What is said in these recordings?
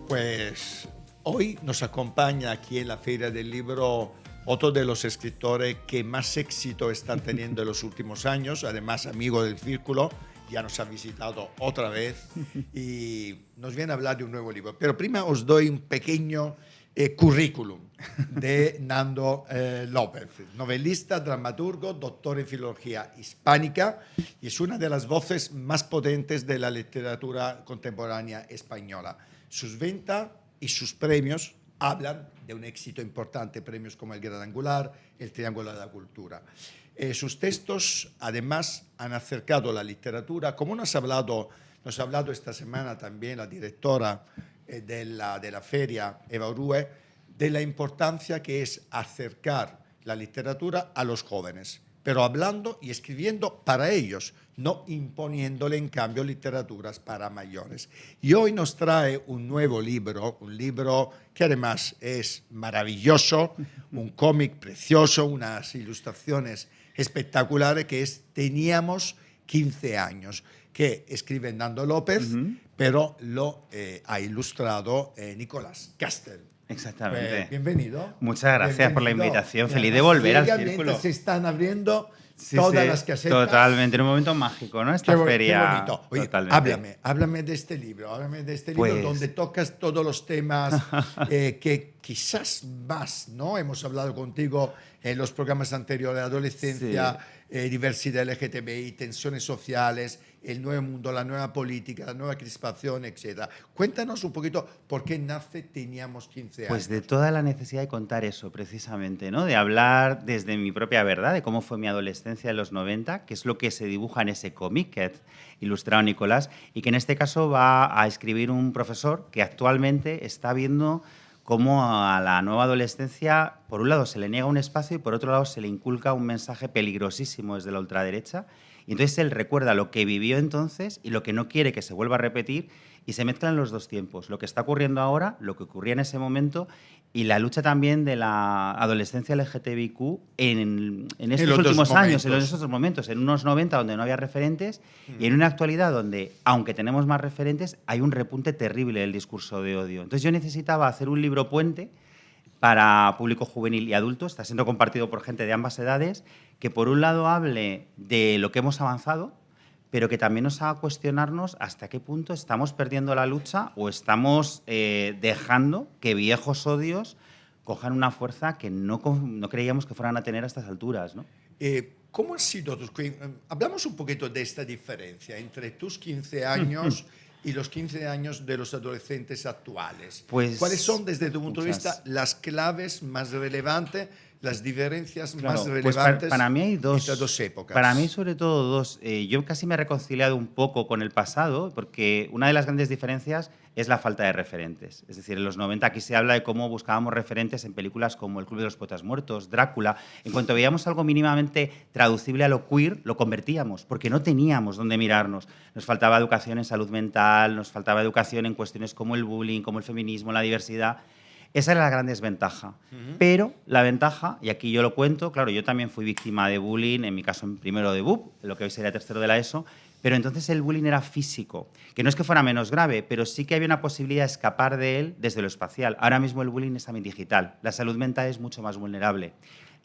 Pues hoy nos acompaña aquí en la Feria del Libro otro de los escritores que más éxito están teniendo en los últimos años, además amigo del círculo, ya nos ha visitado otra vez y nos viene a hablar de un nuevo libro. Pero primero os doy un pequeño currículum de Nando López, novelista, dramaturgo, doctor en filología hispánica y es una de las voces más potentes de la literatura contemporánea española. Sus ventas y sus premios hablan de un éxito importante, premios como el Gran Angular, el Triángulo de la Cultura. Sus textos, además, han acercado la literatura, como nos ha hablado esta semana también la directora de la feria, Eva Urue, de la importancia que es acercar la literatura a los jóvenes, pero hablando y escribiendo para ellos, no imponiéndole en cambio literaturas para mayores. Y hoy nos trae un nuevo libro, un libro que además es maravilloso, un cómic precioso, unas ilustraciones espectaculares, que es Teníamos 15 años, que escribe Nando López, pero lo ha ilustrado Nicolás Castel. Exactamente. Bienvenido. Muchas gracias por la invitación. Y Feliz de volver al mientras círculo. se están abriendo todas las casetas. Totalmente, en un momento mágico, ¿no? Esta feria. Qué bonito. Oye, Totalmente. háblame de este libro, Pues... donde tocas todos los temas que quizás más, ¿no? Hemos hablado contigo en los programas anteriores, adolescencia, diversidad LGTBI, tensiones sociales, el nuevo mundo, la nueva política, la nueva crispación, etc. Cuéntanos un poquito por qué nace Teníamos 15 años. Pues de toda la necesidad de contar eso, precisamente, ¿no? De hablar desde mi propia verdad, de cómo fue mi adolescencia en los 90, que es lo que se dibuja en ese cómic que ha ilustrado Nicolás, y que en este caso va a escribir un profesor que actualmente está viendo cómo a la nueva adolescencia, por un lado, se le niega un espacio y por otro lado se le inculca un mensaje peligrosísimo desde la ultraderecha. Y entonces él recuerda lo que vivió entonces y lo que no quiere que se vuelva a repetir y se mezclan los dos tiempos, lo que está ocurriendo ahora, lo que ocurría en ese momento y la lucha también de la adolescencia LGTBIQ en estos últimos años, en esos momentos, en unos 90 donde no había referentes y en una actualidad donde, aunque tenemos más referentes, hay un repunte terrible del discurso de odio. Entonces yo necesitaba hacer un libro puente para público juvenil y adulto, está siendo compartido por gente de ambas edades, que por un lado hable de lo que hemos avanzado, pero que también nos haga cuestionarnos hasta qué punto estamos perdiendo la lucha o estamos dejando que viejos odios cojan una fuerza que no creíamos que fueran a tener a estas alturas, ¿no? ¿Cómo han sido tus... Hablamos un poquito de esta diferencia entre tus 15 años y los 15 años de los adolescentes actuales. Pues, ¿cuáles son, desde tu punto de vista, las claves más relevantes, las diferencias más relevantes pues para mí hay dos, entre dos épocas? Para mí, sobre todo, dos. Yo casi me he reconciliado un poco con el pasado, porque una de las grandes diferencias es la falta de referentes. Es decir, en los 90 aquí se habla de cómo buscábamos referentes en películas como El Club de los Poetas Muertos, Drácula. En cuanto veíamos algo mínimamente traducible a lo queer, lo convertíamos, porque no teníamos dónde mirarnos. Nos faltaba educación en salud mental, nos faltaba educación en cuestiones como el bullying, como el feminismo, la diversidad. Esa era la gran desventaja. Pero la ventaja, y aquí yo lo cuento, claro, yo también fui víctima de bullying, en mi caso en primero de BUP, lo que hoy sería tercero de la ESO, pero entonces el bullying era físico, que no es que fuera menos grave, pero sí que había una posibilidad de escapar de él desde lo espacial. Ahora mismo el bullying es también digital, la salud mental es mucho más vulnerable.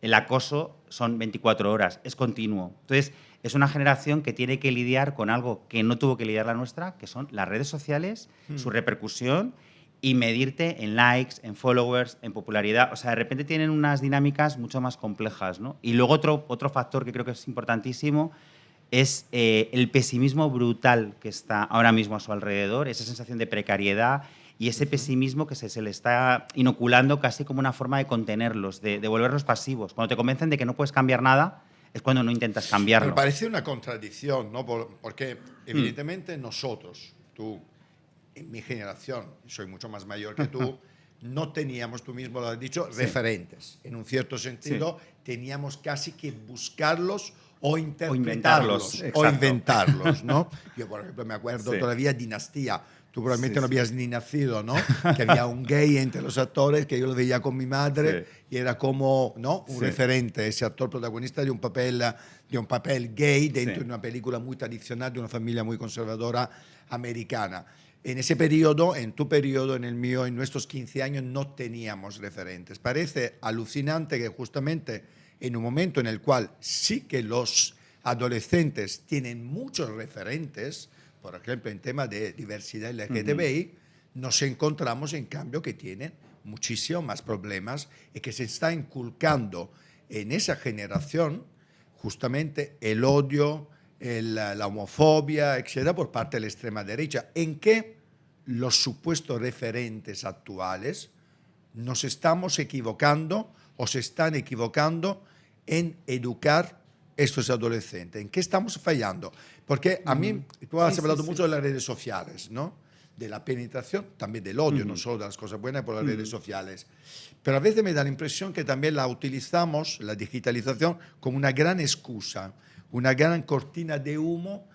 El acoso son 24 horas, es continuo. Entonces, es una generación que tiene que lidiar con algo que no tuvo que lidiar la nuestra, que son las redes sociales, su repercusión, y medirte en likes, en followers, en popularidad. O sea, de repente tienen unas dinámicas mucho más complejas, ¿no? Y luego otro factor que creo que es importantísimo es el pesimismo brutal que está ahora mismo a su alrededor, esa sensación de precariedad y ese pesimismo que se le está inoculando casi como una forma de contenerlos, de volverlos pasivos. Cuando te convencen de que no puedes cambiar nada, es cuando no intentas cambiarlo. Me parece una contradicción, ¿no? Porque evidentemente nosotros, tú, en mi generación, soy mucho más mayor que tú, no teníamos, tú mismo lo has dicho, referentes. En un cierto sentido, teníamos casi que buscarlos o interpretarlos o inventarlos, ¿no? Yo, por ejemplo, me acuerdo todavía Dinastía. Tú probablemente no habías ni nacido, ¿no? Que había un gay entre los actores, que yo lo veía con mi madre y era como, ¿no? Un referente, ese actor protagonista de un papel gay dentro de una película muy tradicional, de una familia muy conservadora americana. en ese periodo, en tu periodo, en el mío, en nuestros 15 años, no teníamos referentes. Parece alucinante que justamente en un momento en el cual sí que los adolescentes tienen muchos referentes, por ejemplo, en tema de diversidad LGTBI, nos encontramos en cambio que tienen muchísimos más problemas y que se está inculcando en esa generación justamente el odio, la homofobia, etcétera, por parte de la extrema derecha, en que los supuestos referentes actuales nos estamos equivocando o se están equivocando en educar estos adolescentes. ¿En qué estamos fallando? Porque a mí, tú has hablado mucho de las redes sociales, ¿no? De la penetración, también del odio, no solo de las cosas buenas por las redes sociales. Pero a veces me da la impresión que también la utilizamos, la digitalización, como una gran excusa, una gran cortina de humo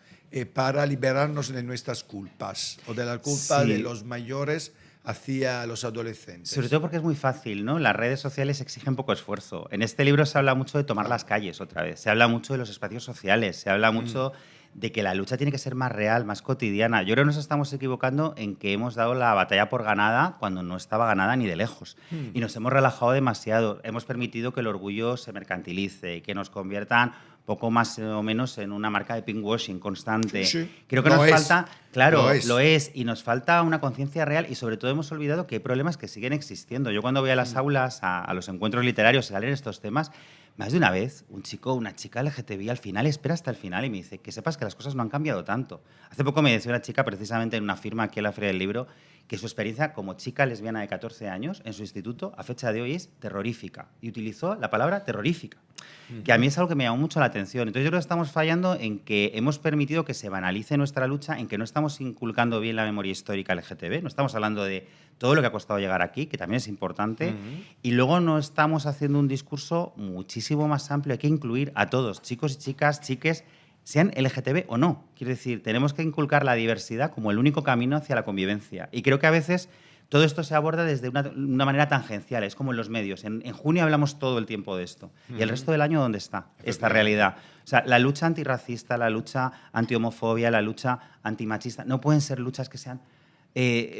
para liberarnos de nuestras culpas o de la culpa de los mayores hacia los adolescentes. Sobre todo porque es muy fácil, ¿no? Las redes sociales exigen poco esfuerzo. En este libro se habla mucho de tomar las calles otra vez, se habla mucho de los espacios sociales, se habla mucho de que la lucha tiene que ser más real, más cotidiana. Yo creo que nos estamos equivocando en que hemos dado la batalla por ganada cuando no estaba ganada ni de lejos. Y nos hemos relajado demasiado. Hemos permitido que el orgullo se mercantilice y que nos conviertan poco más o menos en una marca de pinkwashing constante. Sí. Creo que Lo nos es. falta, claro, Lo es. y nos falta una conciencia real y sobre todo hemos olvidado que hay problemas que siguen existiendo. Yo cuando voy a las aulas, a los encuentros literarios y salen estos temas, más de una vez un chico o una chica LGTBI al final espera hasta el final y me dice que sepas que las cosas no han cambiado tanto. Hace poco me decía una chica precisamente en una firma aquí en la Feria del Libro que su experiencia como chica lesbiana de 14 años en su instituto a fecha de hoy es terrorífica y utilizó la palabra terrorífica, que a mí es algo que me llamó mucho la atención. Entonces yo creo que estamos fallando en que hemos permitido que se banalice nuestra lucha, en que no estamos inculcando bien la memoria histórica LGTB, no estamos hablando de todo lo que ha costado llegar aquí, que también es importante, y luego no estamos haciendo un discurso muchísimo más amplio. Hay que incluir a todos, chicos y chicas, chiques, sean LGTB o no. Quiero decir, tenemos que inculcar la diversidad como el único camino hacia la convivencia. Y creo que a veces todo esto se aborda desde una manera tangencial, es como en los medios. En junio hablamos todo el tiempo de esto. ¿Y el resto del año dónde está esta realidad? O sea, la lucha antirracista, la lucha antihomofobia, la lucha antimachista, no pueden ser luchas que sean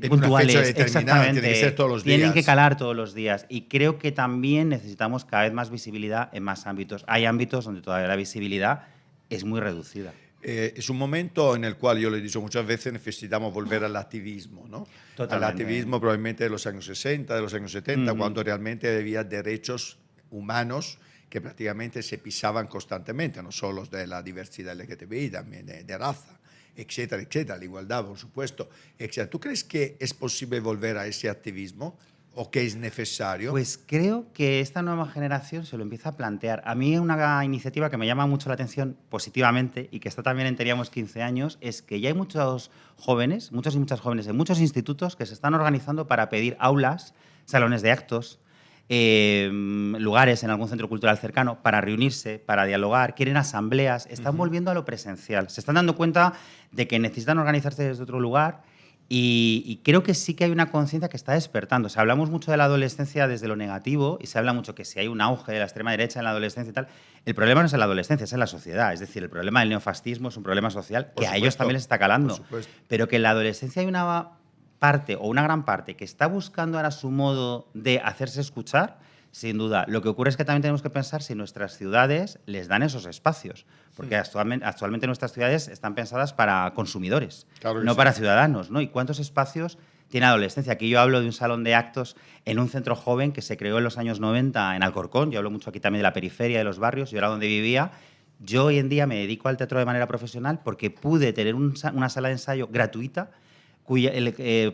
puntuales. Una fecha determinada, tiene que ser todos los días. Tienen que calar todos los días. Y creo que también necesitamos cada vez más visibilidad en más ámbitos. Hay ámbitos donde todavía la visibilidad es muy reducida. Es un momento en el cual, yo lo he dicho muchas veces, necesitamos volver al activismo, ¿no? Al activismo probablemente de los años 60, de los años 70, cuando realmente había derechos humanos que prácticamente se pisaban constantemente, no solo los de la diversidad LGTBI, también de raza, etcétera, etcétera, la igualdad, por supuesto, etcétera. ¿Tú crees que es posible volver a ese activismo? ¿O que es necesario? Pues creo que esta nueva generación se lo empieza a plantear. A mí una iniciativa que me llama mucho la atención positivamente y que está también en Teníamos 15 años es que ya hay muchos jóvenes, muchos y muchas jóvenes en muchos institutos que se están organizando para pedir aulas, salones de actos, lugares en algún centro cultural cercano para reunirse, para dialogar, quieren asambleas, están volviendo a lo presencial. Se están dando cuenta de que necesitan organizarse desde otro lugar. Y creo que sí que hay una conciencia que está despertando. O sea, hablamos mucho de la adolescencia desde lo negativo y se habla mucho que si hay un auge de la extrema derecha en la adolescencia y tal, el problema no es en la adolescencia, es en la sociedad. Es decir, el problema del neofascismo es un problema social que a ellos también les está calando. Pero que en la adolescencia hay una parte o una gran parte que está buscando ahora su modo de hacerse escuchar, sin duda. Lo que ocurre es que también tenemos que pensar si nuestras ciudades les dan esos espacios. Porque actualmente nuestras ciudades están pensadas para consumidores, claro no para ciudadanos, ¿no? ¿Y cuántos espacios tiene adolescencia? Aquí yo hablo de un salón de actos en un centro joven que se creó en los años 90 en Alcorcón. Yo hablo mucho aquí también de la periferia de los barrios. Yo era donde vivía. Yo hoy en día me dedico al teatro de manera profesional porque pude tener una sala de ensayo gratuita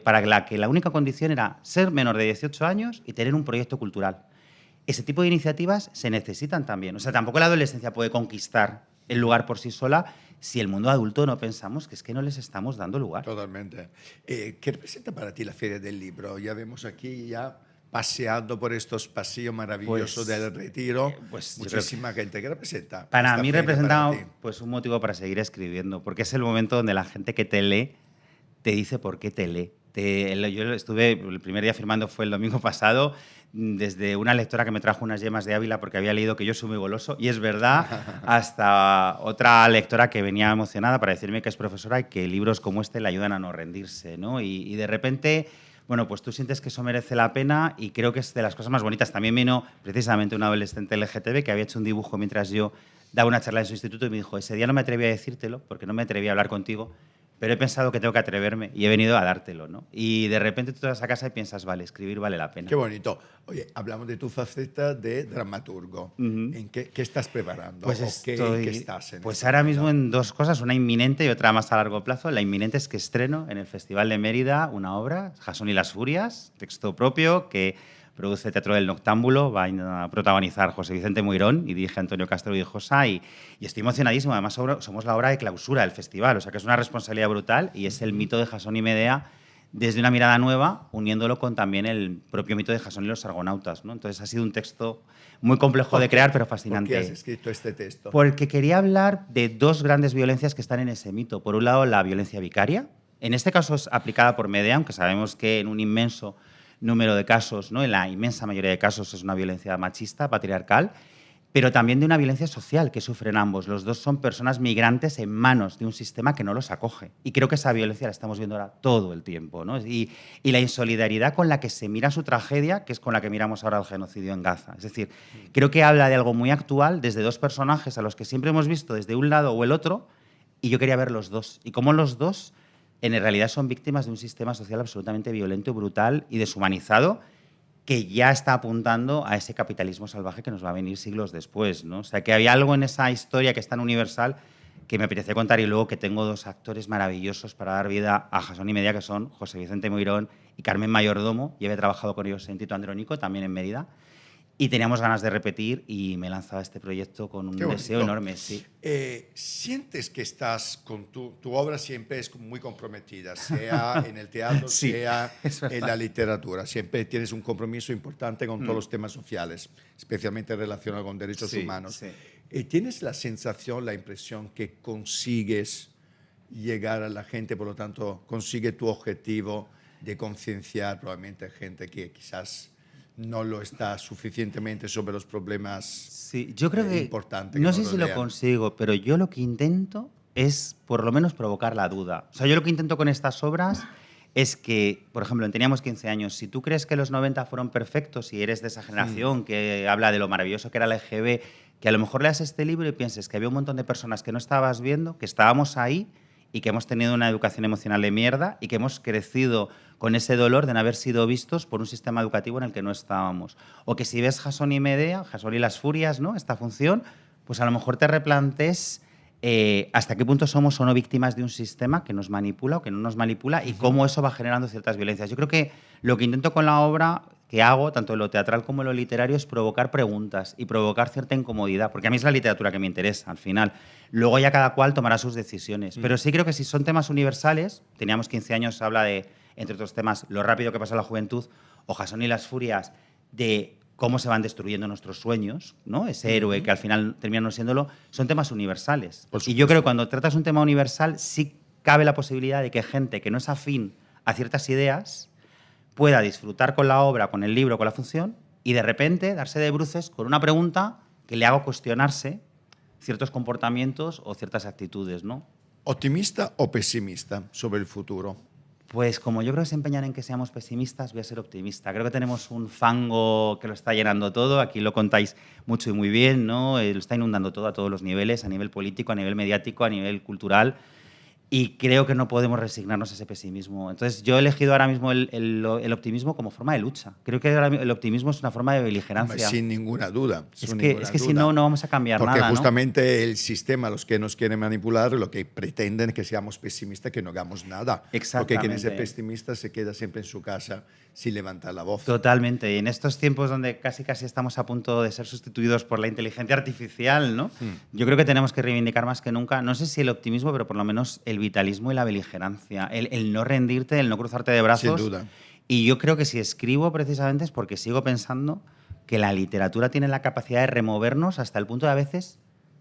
para la que la única condición era ser menor de 18 años y tener un proyecto cultural. Ese tipo de iniciativas se necesitan también. O sea, tampoco la adolescencia puede conquistar el lugar por sí sola si el mundo adulto no pensamos que es que no les estamos dando lugar. Totalmente. ¿Qué representa para ti la Feria del Libro? Ya vemos aquí ya paseando por estos pasillos maravillosos del Retiro, muchísima gente. ¿Qué representa? Para mí representa pues, un motivo para seguir escribiendo, porque es el momento donde la gente que te lee te dice por qué te lee. Yo estuve, el primer día firmando fue el domingo pasado, desde una lectora que me trajo unas yemas de Ávila porque había leído que yo soy muy goloso, y es verdad, hasta otra lectora que venía emocionada para decirme que es profesora y que libros como este le ayudan a no rendirse, ¿no? Y de repente, bueno, pues tú sientes que eso merece la pena, y creo que es de las cosas más bonitas. También vino precisamente un adolescente LGTB que había hecho un dibujo mientras yo daba una charla en su instituto y me dijo, ese día no me atreví a decírtelo porque no me atreví a hablar contigo, pero he pensado que tengo que atreverme y he venido a dártelo, ¿no? Y de repente tú te vas a casa y piensas, vale, escribir vale la pena. Qué bonito. Oye, hablamos de tu faceta de dramaturgo. ¿En qué estás preparando? Pues ¿Qué estás en pues este ahora momento? mismo en dos cosas, una inminente y otra más a largo plazo. La inminente es que estreno en el Festival de Mérida una obra, Jasón y las Furias, texto propio que produce Teatro del Noctámbulo, va a protagonizar José Vicente Muirón y dirige Antonio Castro Vijosa, y estoy emocionadísimo. Además, somos la obra de clausura del festival, o sea que es una responsabilidad brutal, y es el mito de Jasón y Medea desde una mirada nueva, uniéndolo con también el propio mito de Jasón y los argonautas, ¿no? Entonces ha sido un texto muy complejo de crear, pero fascinante. ¿Por qué has escrito este texto? Porque quería hablar de dos grandes violencias que están en ese mito. Por un lado, la violencia vicaria. En este caso es aplicada por Medea, aunque sabemos que en un inmenso número de casos, ¿no? En la inmensa mayoría de casos es una violencia machista, patriarcal, pero también de una violencia social que sufren ambos. Los dos son personas migrantes en manos de un sistema que no los acoge. Y creo que esa violencia la estamos viendo ahora todo el tiempo, ¿no? Y la insolidaridad con la que se mira su tragedia, que es con la que miramos ahora el genocidio en Gaza. Es decir, creo que habla de algo muy actual desde dos personajes a los que siempre hemos visto desde un lado o el otro, y yo quería ver los dos. Y cómo los dos en realidad son víctimas de un sistema social absolutamente violento, brutal y deshumanizado, que ya está apuntando a ese capitalismo salvaje que nos va a venir siglos después, ¿no? O sea, que había algo en esa historia que es tan universal que me apetece contar, y luego que tengo dos actores maravillosos para dar vida a Jasón y Medea, que son José Vicente Muirón y Carmen Mayordomo. Yo he trabajado con ellos en Tito Andrónico, también en Mérida, y teníamos ganas de repetir, y me he lanzado a este proyecto con un deseo enorme. Sí. ¿Sientes que estás con tu obra siempre es muy comprometida, sea en el teatro, Sí, sea en la literatura? Siempre tienes un compromiso importante con todos los temas sociales, especialmente relacionados con derechos humanos. Sí. ¿Tienes la sensación, la impresión que consigues llegar a la gente, por lo tanto, consigue tu objetivo de concienciar probablemente a gente que quizás no lo está suficientemente sobre los problemas Sí, yo creo que importantes? no sé si lo consigo, pero yo lo que intento es por lo menos provocar la duda. O sea, yo lo que intento con estas obras es que, por ejemplo, Teníamos 15 años, si tú crees que los 90 fueron perfectos y eres de esa generación que habla de lo maravilloso que era la EGB, que a lo mejor leas este libro y pienses que había un montón de personas que no estabas viendo, que estábamos ahí y que hemos tenido una educación emocional de mierda y que hemos crecido con ese dolor de no haber sido vistos por un sistema educativo en el que no estábamos. O que si ves Jasón y Medea, Jasón y las Furias, ¿no? Esta función, pues a lo mejor te replantes hasta qué punto somos o no víctimas de un sistema que nos manipula o que no nos manipula, y cómo eso va generando ciertas violencias. Yo creo que lo que intento con la obra que hago, tanto en lo teatral como en lo literario, es provocar preguntas y provocar cierta incomodidad, porque a mí es la literatura que me interesa, al final. Luego ya cada cual tomará sus decisiones. Pero sí creo que si son temas universales, Teníamos 15 años, habla de, entre otros temas, lo rápido que pasa la juventud, o Jasón y las Furias, de cómo se van destruyendo nuestros sueños, ¿no? Ese héroe que al final termina no siéndolo, son temas universales. Y yo creo que cuando tratas un tema universal, sí cabe la posibilidad de que gente que no es afín a ciertas ideas pueda disfrutar con la obra, con el libro, con la función, y de repente darse de bruces con una pregunta que le haga cuestionarse ciertos comportamientos o ciertas actitudes, ¿no? ¿Optimista o pesimista sobre el futuro? Pues como yo creo que se empeñan en que seamos pesimistas, voy a ser optimista. Creo que tenemos un fango que lo está llenando todo. Aquí lo contáis mucho y muy bien, ¿no? Lo está inundando todo a todos los niveles, a nivel político, a nivel mediático, a nivel cultural. Y creo que no podemos resignarnos a ese pesimismo. Entonces, yo he elegido ahora mismo el optimismo como forma de lucha. Creo que ahora el optimismo es una forma de beligerancia. Sin ninguna duda. Es que si no, no vamos a cambiar Porque nada. Porque justamente el sistema, los que nos quieren manipular, lo que pretenden es que seamos pesimistas, que no hagamos nada. Porque quien es pesimista se queda siempre en su casa sin levantar la voz. Totalmente. Y en estos tiempos donde casi estamos a punto de ser sustituidos por la inteligencia artificial, ¿no? Yo creo que tenemos que reivindicar más que nunca, no sé si el optimismo, pero por lo menos el vitalismo y la beligerancia, el no rendirte, el no cruzarte de brazos. Sin duda. Y yo creo que si escribo precisamente es porque sigo pensando que la literatura tiene la capacidad de removernos hasta el punto de a veces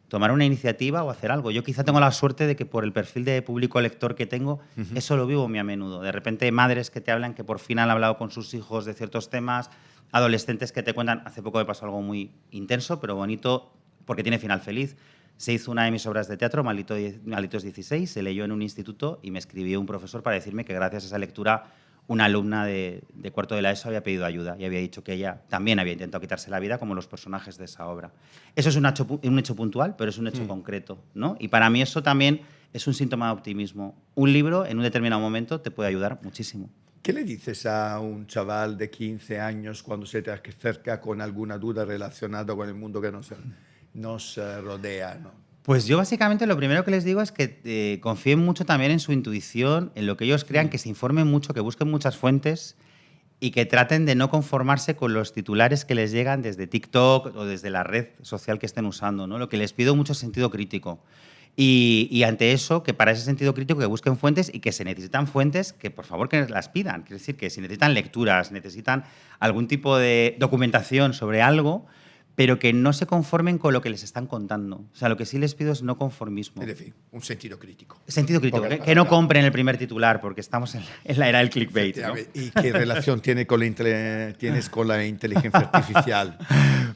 tomar una iniciativa o hacer algo. Yo quizá tengo la suerte de que por el perfil de público lector que tengo, eso lo vivo muy a menudo. De repente madres que te hablan que por fin han hablado con sus hijos de ciertos temas, adolescentes que te cuentan, hace poco me pasó algo muy intenso, pero bonito, porque tiene final feliz. Se hizo una de mis obras de teatro, Malditos 16, se leyó en un instituto y me escribió un profesor para decirme que gracias a esa lectura una alumna de cuarto de la ESO había pedido ayuda y había dicho que ella también había intentado quitarse la vida como los personajes de esa obra. Eso es un hecho puntual, pero es un hecho concreto, ¿no? Y para mí eso también es un síntoma de optimismo. Un libro en un determinado momento te puede ayudar muchísimo. ¿Qué le dices a un chaval de 15 años cuando se te acerca con alguna duda relacionada con el mundo que nos rodea, ¿no? Pues yo básicamente lo primero que les digo es que confíen mucho también en su intuición, en lo que ellos crean, que se informen mucho, que busquen muchas fuentes y que traten de no conformarse con los titulares que les llegan desde TikTok o desde la red social que estén usando, ¿no? Lo que les pido mucho es sentido crítico. Y ante eso, que para ese sentido crítico que busquen fuentes y que se necesitan fuentes que por favor que las pidan. Quiere decir que si necesitan lecturas, necesitan algún tipo de documentación sobre algo, pero que no se conformen con lo que les están contando. O sea, lo que sí les pido es no conformismo. Es decir, un sentido crítico. Sentido crítico, que no compren el primer titular, porque estamos en la era del clickbait, ¿no? ¿Y qué relación tienes con la inteligencia artificial?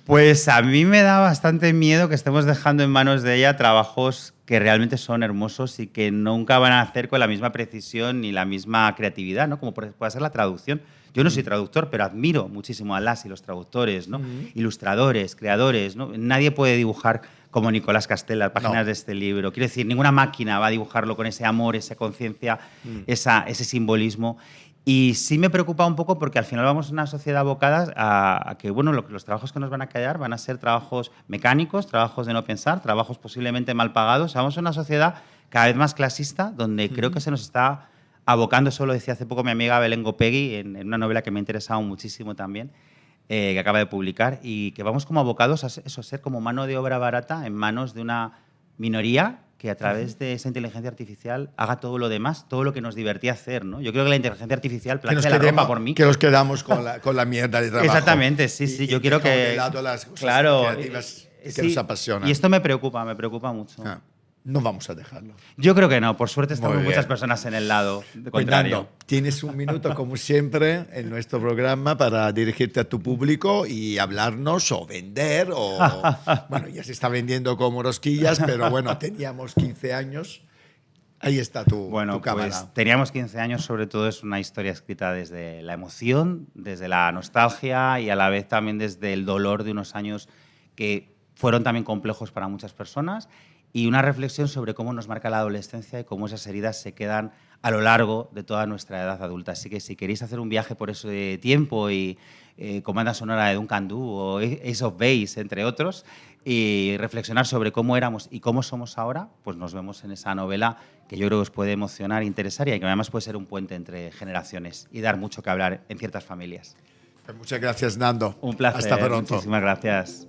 Pues a mí me da bastante miedo que estemos dejando en manos de ella trabajos que realmente son hermosos y que nunca van a hacer con la misma precisión ni la misma creatividad, ¿no? Como puede ser la traducción. Yo no soy traductor, pero admiro muchísimo a las y los traductores, ¿no? Ilustradores, creadores, ¿no? Nadie puede dibujar como Nicolás Castel las páginas de este libro. Quiero decir, ninguna máquina va a dibujarlo con ese amor, esa conciencia, ese simbolismo. Y sí me preocupa un poco porque al final vamos a una sociedad abocada a que bueno, los trabajos que nos van a quedar van a ser trabajos mecánicos, trabajos de no pensar, trabajos posiblemente mal pagados. Vamos a una sociedad cada vez más clasista donde creo que se nos está abocando, eso lo decía hace poco mi amiga Belén Gopegui en una novela que me ha interesado muchísimo también, que acaba de publicar, y que vamos como abocados a eso, a ser como mano de obra barata en manos de una minoría que a través de esa inteligencia artificial haga todo lo demás, todo lo que nos divertía hacer, ¿no? Yo creo que la inteligencia artificial plantea la ropa por mí. Que nos quedamos con la mierda de trabajo. Exactamente, sí. Yo quiero que... de lado las cosas creativas que nos apasionan. Y esto me preocupa mucho. No vamos a dejarlo. Yo creo que no. Por suerte estamos muchas personas en el lado contrario. Nando, tienes un minuto, como siempre, en nuestro programa para dirigirte a tu público y hablarnos o vender. Bueno, ya se está vendiendo como rosquillas, pero bueno, teníamos 15 años. Ahí está tu cámara. Pues teníamos 15 años, sobre todo es una historia escrita desde la emoción, desde la nostalgia y a la vez también desde el dolor de unos años que fueron también complejos para muchas personas. Y una reflexión sobre cómo nos marca la adolescencia y cómo esas heridas se quedan a lo largo de toda nuestra edad adulta. Así que si queréis hacer un viaje por ese tiempo y con banda sonora de Duncan Du o Ace of Base, entre otros, y reflexionar sobre cómo éramos y cómo somos ahora, pues nos vemos en esa novela que yo creo que os puede emocionar, interesar y que además puede ser un puente entre generaciones y dar mucho que hablar en ciertas familias. Muchas gracias, Nando. Un placer. Hasta pronto. Muchísimas gracias.